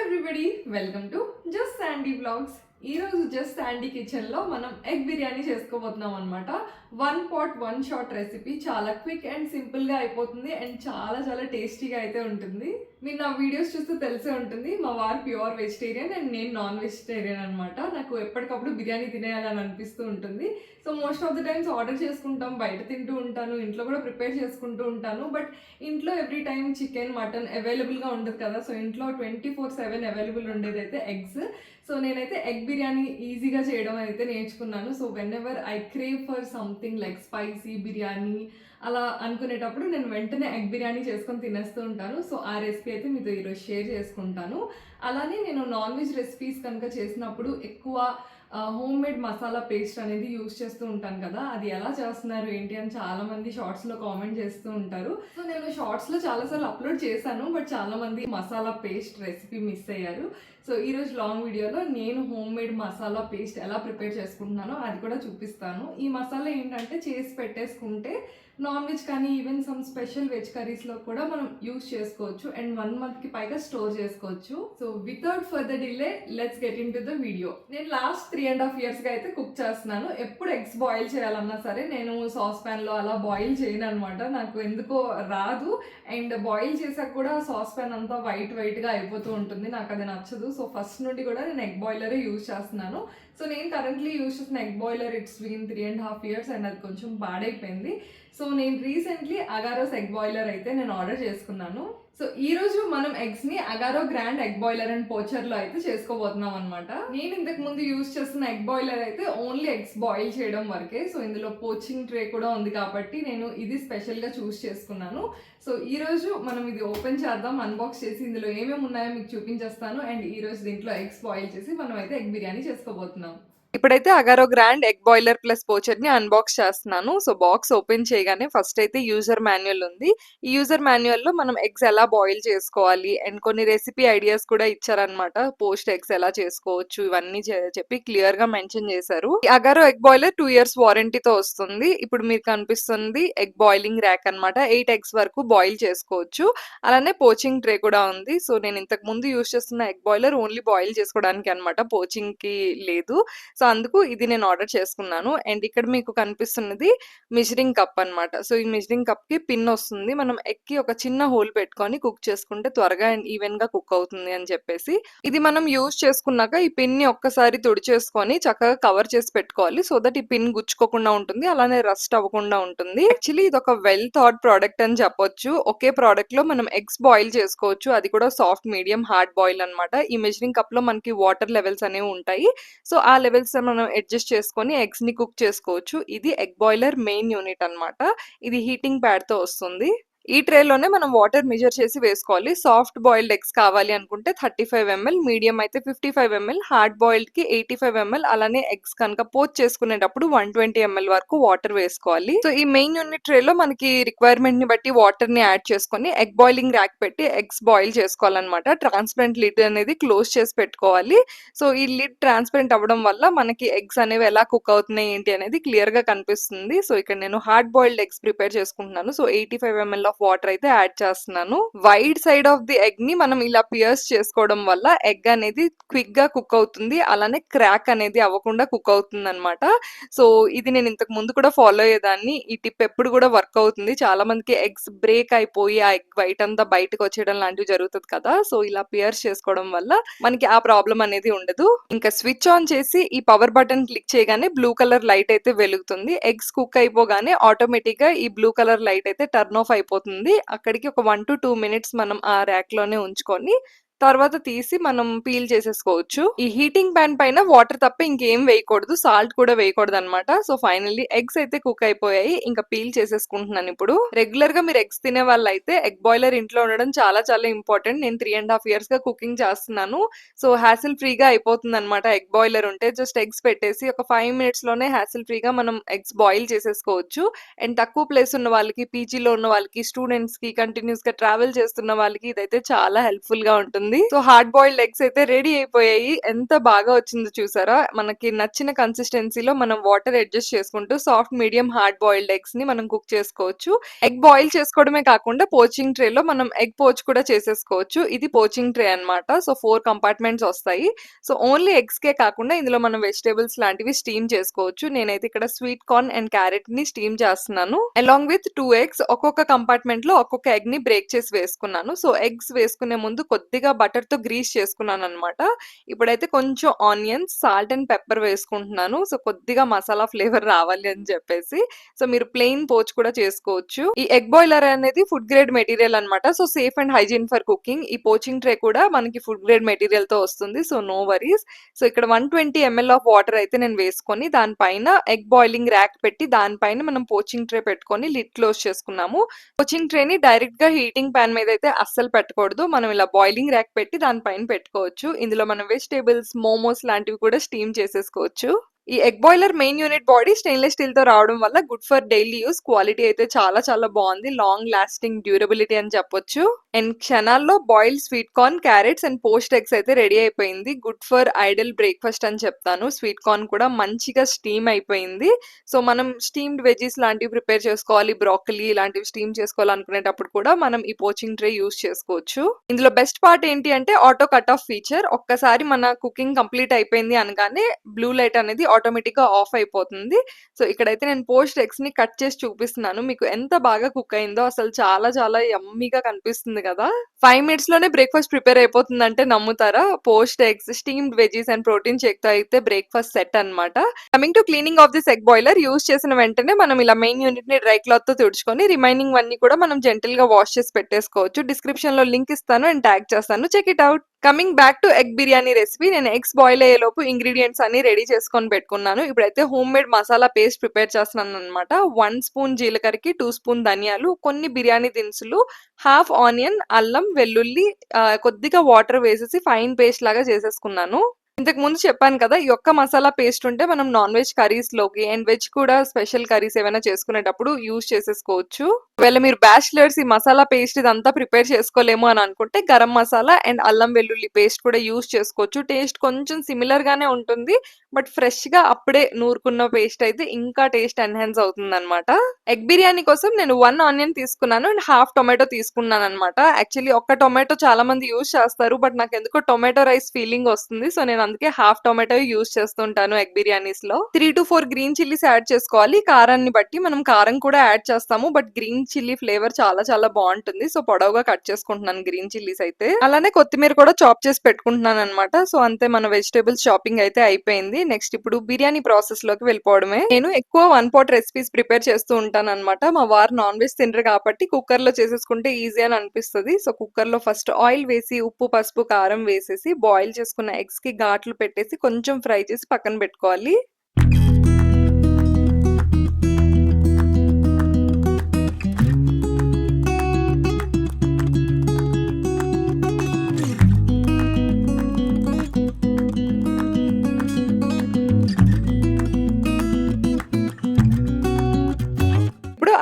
Everybody welcome to just Sandy blogs. ఈరోజు just Sandy కిచెన్లో మనం ఎగ్ బిర్యానీ చేసుకోబోతున్నాం అనమాట. 1 pot 1 shot రెసిపీ. చాలా క్విక్ అండ్ సింపుల్గా అయిపోతుంది అండ్ చాలా చాలా టేస్టీగా అయితే ఉంటుంది. మీరు నా వీడియోస్ చూస్తే తెలిసే ఉంటుంది, మా వారు ప్యూర్ వెజిటేరియన్ అండ్ నేను నాన్ వెజిటేరియన్ అనమాట. నాకు ఎప్పటికప్పుడు బిర్యానీ తినేయాలని అనిపిస్తూ ఉంటుంది. So most of the times order చేసుకుంటాం, బయట తింటూ ఉంటాను, ఇంట్లో కూడా ప్రిపేర్ చేసుకుంటూ ఉంటాను. బట్ ఇంట్లో ఎవ్రీ టైం చికెన్ మటన్ అవైలబుల్గా ఉండదు కదా. సో ఇంట్లో 24/7 అవైలబుల్ ఉండేది అయితే ఎగ్స్. సో నేనైతే ఎగ్ బిర్యానీ ఈజీగా చేయడం అయితే నేర్చుకున్నాను. So when ever I crave for something like spicy biryani అలా అనుకునేటప్పుడు నేను వెంటనే ఎగ్ బిర్యానీ చేసుకొని తినేస్తూ ఉంటాను. సో ఆ రెసిపీ అయితే మీతో ఈరోజు షేర్ చేసుకుంటాను. అలానే నేను నాన్ వెజ్ రెసిపీస్ కనుక చేసినప్పుడు ఎక్కువ హోమ్ మేడ్ మసాలా పేస్ట్ అనేది యూస్ చేస్తూ ఉంటాను కదా. అది ఎలా చేస్తున్నారు ఏంటి అని చాలామంది షార్ట్స్లో కామెంట్ చేస్తూ ఉంటారు. సో నేను షార్ట్స్లో చాలాసార్లు అప్లోడ్ చేశాను, బట్ చాలామంది మసాలా పేస్ట్ రెసిపీ మిస్ అయ్యారు. సో ఈరోజు లాంగ్ వీడియోలో నేను హోమ్ మేడ్ మసాలా పేస్ట్ ఎలా ప్రిపేర్ చేసుకుంటున్నానో అది కూడా చూపిస్తాను. ఈ మసాలా ఏంటంటే చేసి పెట్టేసుకుంటే నాన్ వెజ్ కానీ ఈవెన్ సమ్ స్పెషల్ వెజ్ కర్రీస్లో కూడా మనం యూస్ చేసుకోవచ్చు అండ్ 1 monthకి పైగా స్టోర్ చేసుకోవచ్చు. So without further delay let's get in to the video. నేను లాస్ట్ 3.5 yearsగా అయితే కుక్ చేస్తున్నాను. ఎప్పుడు ఎగ్స్ బాయిల్ చేయాలన్నా సరే నేను సాస్ ప్యాన్లో అలా బాయిల్ చేయను అనమాట. నాకు ఎందుకో రాదు. అండ్ బాయిల్ చేసాక కూడా సాస్ ప్యాన్ అంతా వైట్గా అయిపోతూ ఉంటుంది, నాకు అది నచ్చదు. సో ఫస్ట్ నుండి కూడా నేను ఎగ్ బాయిలరే యూజ్ చేస్తున్నాను. సో నేను కరెంట్లీ యూజ్ చేసిన egg boiler it's been 3.5 years and అది కొంచెం పాడైపోయింది. సో నేను రీసెంట్లీ అగారోస్ ఎగ్ బాయిలర్ అయితే నేను ఆర్డర్ చేసుకున్నాను. సో ఈ రోజు మనం ఎగ్స్ ని Agaro grand egg boiler and posture లో అయితే చేసుకోబోతున్నాం అనమాట. నేను ఇంతకు ముందు యూజ్ చేస్తున్న ఎగ్ బాయిలర్ అయితే ఓన్లీ ఎగ్స్ బాయిల్ చేయడం వరకే. సో ఇందులో పోచింగ్ ట్రే కూడా ఉంది కాబట్టి నేను ఇది స్పెషల్ గా చూస్ చేసుకున్నాను. సో ఈ రోజు మనం ఇది ఓపెన్ చేద్దాం, అన్బాక్స్ చేసి ఇందులో ఏమేమి ఉన్నాయో మీకు చూపించేస్తాను. అండ్ ఈ రోజు దీంట్లో ఎగ్స్ బాయిల్ చేసి మనం అయితే ఎగ్ బిర్యానీ చేసుకోబోతున్నాం. ఇప్పుడైతే Agaro grand egg boiler plus posture ని అన్బాక్స్ చేస్తున్నాను. సో బాక్స్ ఓపెన్ చేయగానే ఫస్ట్ అయితే యూజర్ మాన్యువల్ ఉంది. ఈ యూజర్ మాన్యువల్ లో మనం ఎగ్స్ ఎలా బాయిల్ చేసుకోవాలి అండ్ కొన్ని రెసిపీ ఐడియాస్ కూడా ఇచ్చారనమాట. పోస్ట్ ఎగ్స్ ఎలా చేసుకోవచ్చు ఇవన్నీ చెప్పి క్లియర్ గా మెన్షన్ చేశారు. ఈ అగారో ఎగ్ బాయిలర్ 2 years వారంటీతో వస్తుంది. ఇప్పుడు మీకు కనిపిస్తుంది ఎగ్ బాయిలింగ్ ర్యాక్ అనమాట. 8 eggs వరకు బాయిల్ చేసుకోవచ్చు. అలానే పోచింగ్ ట్రే కూడా ఉంది. సో నేను ఇంతకు ముందు యూజ్ చేస్తున్న ఎగ్ బాయిలర్ ఓన్లీ బాయిల్ చేసుకోవడానికి అనమాట, పోచింగ్ కి లేదు. సో అందుకు ఇది నేను ఆర్డర్ చేసుకున్నాను. అండ్ ఇక్కడ మీకు కనిపిస్తున్నది మెజరింగ్ కప్ అనమాట. సో ఈ మెజరింగ్ కప్ కి పిన్ వస్తుంది. మనం ఎగ్ కి ఒక చిన్న హోల్ పెట్టుకొని కుక్ చేసుకుంటే త్వరగా అండ్ ఈవెన్ గా కుక్ అవుతుంది అని చెప్పేసి ఇది మనం యూజ్ చేసుకున్నాక ఈ పిన్ ని ఒక్కసారి తుడిచేసుకొని చక్కగా కవర్ చేసి పెట్టుకోవాలి. సో దట్ ఈ పిన్ గుచ్చుకోకుండా ఉంటుంది, అలానే రస్ట్ అవ్వకుండా ఉంటుంది. యాక్చువల్లీ ఇది ఒక వెల్ థాట్ ప్రోడక్ట్ అని చెప్పొచ్చు. ఒకే ప్రోడక్ట్ లో మనం ఎగ్స్ బాయిల్ చేసుకోవచ్చు, అది కూడా సాఫ్ట్ మీడియం హార్డ్ బాయిల్ అనమాట. ఈ మెజరింగ్ కప్ లో మనకి వాటర్ లెవెల్స్ అనేవి ఉంటాయి. సో ఆ లెవెల్స్ మనం అడ్జస్ట్ చేసుకొని ఎగ్స్ ని కుక్ చేసుకోవచ్చు. ఇది ఎగ్ బాయిలర్ మెయిన్ యూనిట్ అనమాట. ఇది హీటింగ్ ప్యాడ్ తో వస్తుంది. ఈ ట్రేలోనే మనం వాటర్ మెజర్ చేసి వేసుకోవాలి. సాఫ్ట్ బాయిల్డ్ ఎగ్స్ కావాలి అనుకుంటే 35 ml, మీడియం అయితే 55 ml, హార్డ్ బాయిల్డ్ కి 85 ml, అలానే ఎగ్స్ కనుక పోచ్ చేసుకునేటప్పుడు 120 ml వరకు వాటర్ వేసుకోవాలి. సో ఈ మెయిన్ యూనిట్ ట్రేలో మనకి రిక్వైర్మెంట్ ని బట్టి వాటర్ ని యాడ్ చేసుకొని ఎగ్ బాయిలింగ్ ర్యాక్ పెట్టి ఎగ్స్ బాయిల్ చేసుకోవాలన్నమాట. ట్రాన్స్పరెంట్ లిడ్ అనేది క్లోజ్ చేసి పెట్టుకోవాలి. సో ఈ లిడ్ ట్రాన్స్పరెంట్ అవ్వడం వల్ల మనకి ఎగ్స్ అనేవి ఎలా కుక్ అవుతున్నాయి ఏంటి అనేది క్లియర్ గా కనిపిస్తుంది. సో ఇక్కడ నేను హార్డ్ బాయిల్డ్ ఎగ్స్ ప్రిపేర్ చేసుకుంటున్నాను. సో 85 ml ఆఫ్ వాటర్ అయితే యాడ్ చేస్తున్నాను. Wide side of the egg ని మనం ఇలా పియర్స్ చేసుకోవడం వల్ల ఎగ్ అనేది క్విక్ గా కుక్ అవుతుంది, అలానే క్రాక్ అనేది అవ్వకుండా కుక్ అవుతుంది అనమాట. సో ఇది నేను ఇంతకు ముందు కూడా ఫాలో అయ్యేదాన్ని. ఈ టిప్ ఎప్పుడు కూడా వర్క్ అవుతుంది. చాలా మందికి ఎగ్స్ బ్రేక్ అయిపోయి ఆ ఎగ్ వైట్ అంతా బయటకు వచ్చేయడం లాంటివి జరుగుతుంది కదా. సో ఇలా పియర్స్ చేసుకోవడం వల్ల మనకి ఆ ప్రాబ్లం అనేది ఉండదు. ఇంకా స్విచ్ ఆన్ చేసి ఈ పవర్ బటన్ క్లిక్ చేయగానే బ్లూ కలర్ లైట్ అయితే వెలుగుతుంది. ఎగ్స్ కుక్ అయిపోగానే ఆటోమేటిక్ గా ఈ బ్లూ కలర్ లైట్ అయితే టర్న్ ఆఫ్ అయిపోతుంది. అక్కడికి ఒక 1 to 2 minutes మనం ఆ ర్యాక్ లోనే ఉంచుకొని తర్వాత తీసి మనం పీల్ చేసేసుకోవచ్చు. ఈ హీటింగ్ ప్యాన్ పైన వాటర్ తప్ప ఇంకేం వేయకూడదు, సాల్ట్ కూడా వేయకూడదు అనమాట. సో ఫైనల్లీ ఎగ్స్ అయితే కుక్ అయిపోయాయి. ఇంకా పీల్ చేసేసుకుంటున్నాను. ఇప్పుడు రెగ్యులర్ గా మీరు ఎగ్స్ తినే వాళ్ళు అయితే ఎగ్ బాయిలర్ ఇంట్లో ఉండడం చాలా చాలా ఇంపార్టెంట్. నేను 3.5 years గా కుకింగ్ చేస్తున్నాను. సో హ్యాసిల్ ఫ్రీగా అయిపోతుంది అనమాట. ఎగ్ బాయిలర్ ఉంటే జస్ట్ ఎగ్స్ పెట్టేసి ఒక 5 minutes లోనే హ్యాసిల్ ఫ్రీగా మనం ఎగ్స్ బాయిల్ చేసేసుకోవచ్చు. అండ్ తక్కువ ప్లేస్ ఉన్న వాళ్ళకి, పీజీలో ఉన్న వాళ్ళకి, స్టూడెంట్స్ కి, కంటిన్యూస్ గా ట్రావెల్ చేస్తున్న వాళ్ళకి ఇదైతే చాలా హెల్ప్ఫుల్ గా ఉంటుంది అయిపోతుంది. సో హార్డ్ బాయిల్డ్ ఎగ్స్ అయితే రెడీ అయిపోయాయి. ఎంత బాగా వచ్చిందో చూసారా? మనకి నచ్చిన కన్సిస్టెన్సీలో మనం వాటర్ అడ్జస్ట్ చేసుకుంటూ soft, medium, hard boiled eggs ని మనం కుక్ చేసుకోవచ్చు. ఎగ్ బాయిల్ చేసుకోవడమే కాకుండా పోచింగ్ ట్రే లో మనం ఎగ్ పోచ్ కూడా చేసేసుకోవచ్చు. ఇది పోచింగ్ ట్రే అన్నమాట. సో 4 కంపార్ట్మెంట్స్ వస్తాయి. సో ఓన్లీ ఎగ్స్ కే కాకుండా ఇందులో మనం వెజిటేబుల్స్ లాంటివి స్టీమ్ చేసుకోవచ్చు. నేనైతే ఇక్కడ స్వీట్ కార్న్ అండ్ క్యారెట్ ని స్టీమ్ చేస్తున్నాను. అలాంగ్ విత్ 2 ఎగ్స్ ఒక్కొక్క కంపార్ట్మెంట్ లో ఒక్కొక్క ఎగ్ ని బ్రేక్ చేసి వేసుకున్నాను. సో ఎగ్స్ వేసుకునే ముందు కొద్దిగా బటర్ తో గ్రీస్ చేసుకున్నాను అన్నమాట. ఇప్పుడైతే కొంచెం ఆనియన్స్, సాల్ట్ అండ్ పెప్పర్ వేసుకుంటున్నాను. సో కొద్దిగా మసాలా ఫ్లేవర్ రావాలి అని చెప్పేసి. సో మీరు ప్లెయిన్ పోచ్ కూడా చేసుకోవచ్చు. ఈ ఎగ్ బాయిలర్ అనేది ఫుడ్ గ్రేడ్ మెటీరియల్ అన్నమాట. So safe and hygiene for cooking. ఈ పోచింగ్ ట్రే కూడా మనకి ఫుడ్ గ్రేడ్ మెటీరియల్ తో వస్తుంది. So no worries. సో ఇక్కడ 120 ml ఆఫ్ వాటర్ అయితే నేను వేసుకొని దానిపైన ఎగ్ బాయిలింగ్ ర్యాక్ పెట్టి దానిపైన మనం పోచింగ్ ట్రే పెట్టుకొని లిడ్ క్లోజ్ చేసుకున్నాము. పోచింగ్ ట్రే ని డైరెక్ట్ గా హీటింగ్ పాన్ మీద అయితే అస్సలు పెట్టకూడదు. మనం ఇలా బాయిలింగ్ ర్యాక్ పెట్టి దానిపైన పెట్టుకోవచ్చు. ఇందులో మనం వెజిటేబుల్స్, మోమోస్ లాంటివి కూడా స్టీమ్ చేసేసుకోవచ్చు. ఈ egg boiler main unit body stainless steel తో రావడం వల్ల good for daily use. Quality అయితే చాలా చాలా బాగుంది. లాంగ్ లాస్టింగ్ డ్యూరబిలిటీ అని చెప్పొచ్చు. అండ్ క్షణాల్లో boiled sweet corn, carrots and poached eggs అయితే రెడీ అయిపోయింది. గుడ్ ఫర్ ఐడల్ బ్రేక్ఫాస్ట్ అని చెప్తాను. స్వీట్ కార్న్ కూడా మంచిగా స్టీమ్ అయిపోయింది. సో మనం స్టీమ్డ్ వెజీస్ లాంటివి ప్రిపేర్ చేసుకోవాలి, బ్రాకలీ ఇలాంటివి స్టీమ్ చేసుకోవాలనుకునేటప్పుడు కూడా మనం ఈ పోచింగ్ ట్రే యూస్ చేసుకోవచ్చు. ఇందులో బెస్ట్ పార్ట్ ఏంటి అంటే ఆటో కట్ ఆఫ్ ఫీచర్. ఒక్కసారి మన కుకింగ్ కంప్లీట్ అయిపోయింది అనగానే బ్లూ లైట్ అనేది ఆటోమేటిక్ గా ఆఫ్ అయిపోతుంది. సో ఇక్కడైతే నేను పోస్ట్ ఎగ్స్ ని కట్ చేసి చూపిస్తున్నాను. మీకు ఎంత బాగా కుక్ అయిందో అసలు చాలా చాలా యమ్మీగా కనిపిస్తుంది కదా. 5 మినిట్స్ లోనే బ్రేక్ఫాస్ట్ ప్రిపేర్ అయిపోతుంది అంటే నమ్ముతారా? Post eggs, steamed veggies and protein shake తో అయితే బ్రేక్ఫాస్ట్ సెట్ అన్నమాట. Coming to cleaning of this egg boiler, use చేసిన వెంటనే మనం ఇలా మెయిన్ యూనిట్ ని డ్రై క్లాత్ తో తుడుచుకొని రిమైనింగ్ అన్ని కూడా మనం జెంటిల్ గా వాష్ చేసి పెట్టేసుకోవచ్చు. డిస్క్రిప్షన్ లో లింక్ ఇస్తాను అండ్ ట్యాగ్ చేస్తాను. Check it out. Coming back to egg biryani recipe, నేను ఎగ్స్ బాయిల్ అయ్యే లోపు ఇంగ్రీడియంట్స్ అన్ని రెడీ చేసుకొని పెట్టుకున్నాను. ఇప్పుడైతే home made masala paste prepare చేస్తున్నాను అనమాట. 1 స్పూన్ జీలకర్రకి 2 స్పూన్ ధనియాలు, కొన్ని బిర్యానీ దినుసులు, హాఫ్ ఆనియన్, అల్లం, వెల్లుల్లి, కొద్దిగా వాటర్ వేసేసి ఫైన్ పేస్ట్ లాగా చేసేసుకున్నాను. ఇంతకు ముందు చెప్పాను కదా, ఈ ఒక్క మసాలా పేస్ట్ ఉంటే మనం నాన్ వెజ్ కర్రీస్ లోకి అండ్ వెజ్ కూడా స్పెషల్ కర్రీస్ ఏమైనా చేసుకునేటప్పుడు యూజ్ చేసేసుకోవచ్చు. ఒకవేళ మీరు బ్యాచిలర్స్ ఈ మసాలా పేస్ట్ ఇదంతా ప్రిపేర్ చేసుకోలేము అని అనుకుంటే గరం మసాలా అండ్ అల్లం వెల్లుల్లి పేస్ట్ కూడా యూజ్ చేసుకోవచ్చు. టేస్ట్ కొంచెం సిమిలర్ గానే ఉంటుంది. బట్ ఫ్రెష్ గా అప్పుడే నూరుకున్న పేస్ట్ అయితే ఇంకా టేస్ట్ ఎన్హాన్స్ అవుతుంది అనమాట. ఎగ్ బిర్యానీ కోసం నేను 1 ఆనియన్ తీసుకున్నాను అండ్ హాఫ్ టొమాటో తీసుకున్నాను అనమాట. యాక్చువల్లీ ఒక్క టొమాటో చాలా మంది యూజ్ చేస్తారు. బట్ నాకు ఎందుకో టొమాటో రైస్ ఫీలింగ్ వస్తుంది. సో నేను అందుకే హాఫ్ టొమాటో యూజ్ చేస్తుంటాను ఎగ్ బిర్యానీస్ లో. 3 to 4 గ్రీన్ చిల్లీస్ యాడ్ చేసుకోవాలి. కారాన్ని బట్టి మనం కారం కూడా యాడ్ చేస్తాము. బట్ గ్రీన్ చిల్లీ ఫ్లేవర్ చాలా చాలా బాగుంటుంది. సో పొడవుగా కట్ చేసుకుంటున్నాను గ్రీన్ చిల్లీస్ అయితే. అలానే కొత్తిమీర కూడా చాప్ చేసి పెట్టుకుంటున్నాను అనమాట. సో అంతే, మన వెజిటేబుల్స్ షాపింగ్ అయితే అయిపోయింది. నెక్స్ట్ ఇప్పుడు బిర్యానీ ప్రాసెస్ లోకి వెళ్ళిపోవడమే. నేను ఎక్కువ 1 pot రెసిపీస్ ప్రిపేర్ చేస్తూ ఉంటాను అనమాట. మా వారు నాన్ వెజ్ తినరు కాబట్టి కుక్కర్ లో చేసేసుకుంటే ఈజీ అని అనిపిస్తుంది. సో కుక్కర్ లో ఫస్ట్ ఆయిల్ వేసి ఉప్పు, పసుపు, కారం వేసేసి బాయిల్ చేసుకున్న ఎగ్స్ కి ఘాట్లు పెట్టేసి కొంచెం ఫ్రై చేసి పక్కన పెట్టుకోవాలి.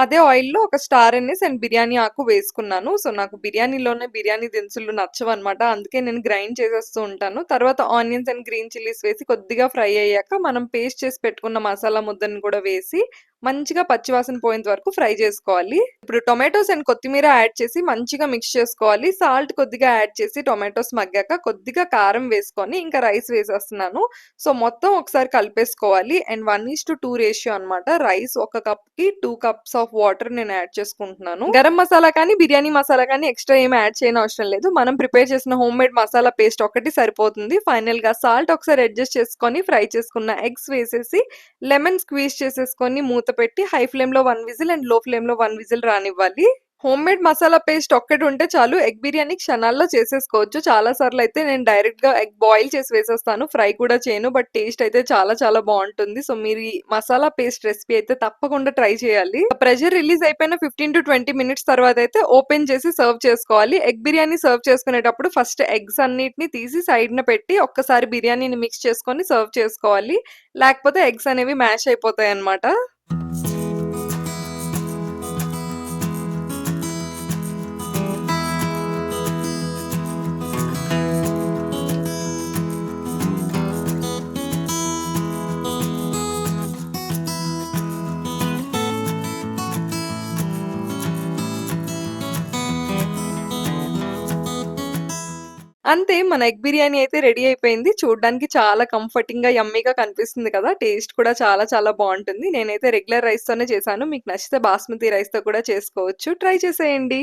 అదే ఆయిల్ లో ఒక స్టార్ ఎనిస్ అండ్ బిర్యానీ ఆకు వేసుకున్నాను. సో నాకు బిర్యానీలోనే బిర్యానీ దినుసులు నచ్చవన్నమాట. అందుకే నేను గ్రైండ్ చేసేస్తూ ఉంటాను. తర్వాత ఆనియన్స్ అండ్ గ్రీన్ చిల్లీస్ వేసి కొద్దిగా ఫ్రై అయ్యాక మనం పేస్ట్ చేసి పెట్టుకున్న మసాలా ముద్దను కూడా వేసి మంచిగా పచ్చివాసన పోయేంత వరకు ఫ్రై చేసుకోవాలి. ఇప్పుడు టొమాటోస్ అండ్ కొత్తిమీర యాడ్ చేసి మంచిగా మిక్స్ చేసుకోవాలి. సాల్ట్ కొద్దిగా యాడ్ చేసి టొమాటోస్ మగ్గాక కొద్దిగా కారం వేసుకొని ఇంకా రైస్ వేసేస్తున్నాను. సో మొత్తం ఒకసారి కలిపేసుకోవాలి. అండ్ 1:2 రేషియో అనమాట. రైస్ 1 కప్ కి 2 కప్స్ ఆఫ్ వాటర్ నేను యాడ్ చేసుకుంటున్నాను. గరం మసాలా కానీ బిర్యానీ మసాలా కానీ ఎక్స్ట్రా ఏం యాడ్ చేయని అవసరం లేదు. మనం ప్రిపేర్ చేసిన హోమ్ మేడ్ మసాలా పేస్ట్ ఒకటి సరిపోతుంది. ఫైనల్ గా సాల్ట్ ఒకసారి అడ్జస్ట్ చేసుకొని ఫ్రై చేసుకున్న ఎగ్స్ వేసేసి లెమన్ స్క్వీజ్ చేసేసుకొని మూత పెట్టి high flame low 1 whistle and లో ఫ్లేమ్ లో 1 విజిల్ రానివ్వాలి. హోమ్ మేడ్ మసాలా పేస్ట్ ఒక్కటి ఉంటే చాలు, ఎగ్ బిర్యానీ క్షణాల్లో చేసేసుకోవచ్చు. చాలా సార్లు అయితే నేను డైరెక్ట్ గా ఎగ్ బాయిల్ చేసి వేసేస్తాను, ఫ్రై కూడా చేయను. బట్ టేస్ట్ అయితే చాలా చాలా బాగుంటుంది. సో మీరు ఈ మసాలా పేస్ట్ రెసిపీ అయితే తప్పకుండా ట్రై చేయాలి. ప్రెషర్ రిలీజ్ అయిపోయిన 15 to 20 మినిట్స్ తర్వాత అయితే ఓపెన్ చేసి సర్వ్ చేసుకోవాలి. ఎగ్ బిర్యానీ సర్వ్ చేసుకునేటప్పుడు ఫస్ట్ ఎగ్స్ అన్నిటిని తీసి సైడ్ న పెట్టి ఒక్కసారి బిర్యానీని మిక్స్ చేసుకొని సర్వ్ చేసుకోవాలి. లేకపోతే ఎగ్స్ అనేవి మ్యాష్ అయిపోతాయి అన్నమాట. అంతే మన ఎగ్ బిర్యానీ అయితే రెడీ అయిపోయింది. చూడ్డానికి చాలా కంఫర్టింగ్‌గా, యమ్మీగా కనిపిస్తుంది కదా! టేస్ట్ కూడా చాలా చాలా బావుంటుంది. నేనైతే రెగ్యులర్ రైస్‌తోనే చేశాను. మీకు నచ్చితే బాస్మతి రైస్‌తో కూడా చేసుకోవచ్చు. ట్రై చేసేయండి.